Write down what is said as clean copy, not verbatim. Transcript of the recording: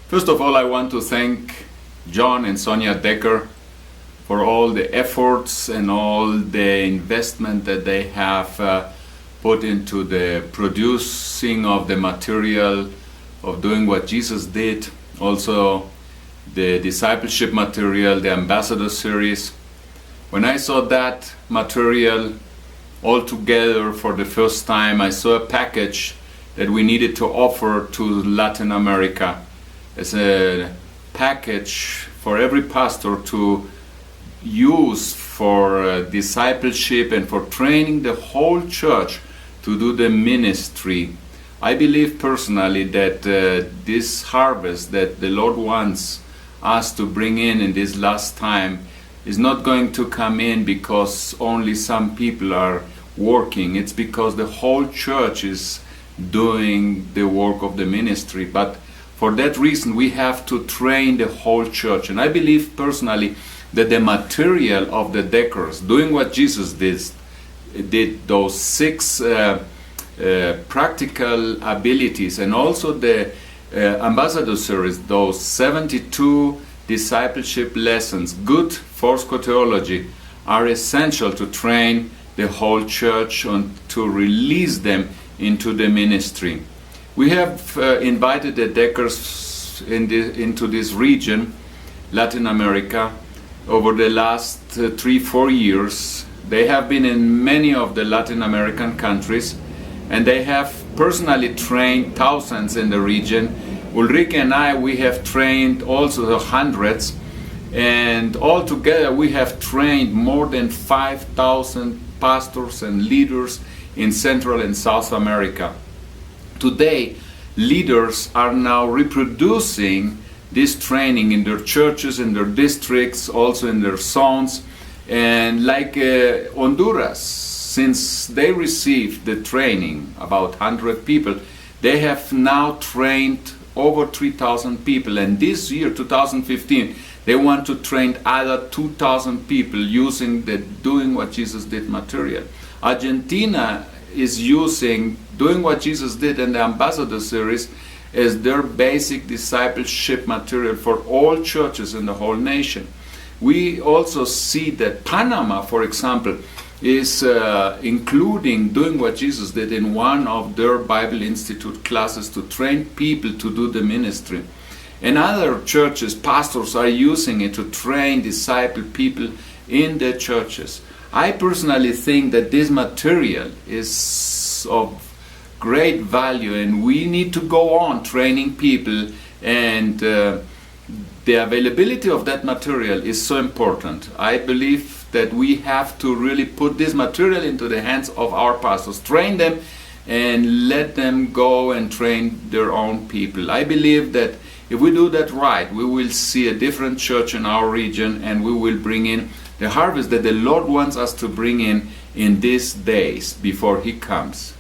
First of all, I want to thank John and Sonia Decker for all the efforts and all the investment that they have put into the producing of the material of doing what Jesus did. Also the discipleship material, the ambassador series. When I saw that material all together for the first time, I saw a package that we needed to offer to Latin America as a package for every pastor to use for discipleship and for training the whole church to do the ministry. I believe personally that this harvest that the Lord wants us to bring in this last time is not going to come in because only some people are working. It's because the whole church is doing the work of the ministry. But for that reason we have to train the whole church. And I believe personally that the material of the Deckers, doing what Jesus did those 6 practical abilities, and also the ambassador series, those 72 discipleship lessons, good Foursquare theology, are essential to train the whole church and to release them into the ministry. We have invited the Deckers into this region, Latin America, over the last 3-4 years. They have been in many of the Latin American countries, and they have personally trained thousands in the region. Ulrike and I, we have trained also the hundreds, and altogether we have trained more than 5,000 pastors and leaders in Central and South America. Today, leaders are now reproducing this training in their churches, in their districts, also in their zones. And like Honduras, since they received the training, about 100 people, they have now trained over 3,000 people. And this year, 2015, they want to train other 2,000 people using the Doing What Jesus Did material. Argentina is using Doing What Jesus Did and the Ambassador Series as their basic discipleship material for all churches in the whole nation. We also see that Panama, for example, is including Doing What Jesus Did in one of their Bible Institute classes to train people to do the ministry. And other churches, pastors are using it to train, disciple people in their churches. I personally think that this material is of great value, and we need to go on training people, and the availability of that material is so important. I believe that we have to really put this material into the hands of our pastors, train them, and let them go and train their own people. I believe that if we do that right, we will see a different church in our region, and we will bring in the harvest that the Lord wants us to bring in these days before He comes.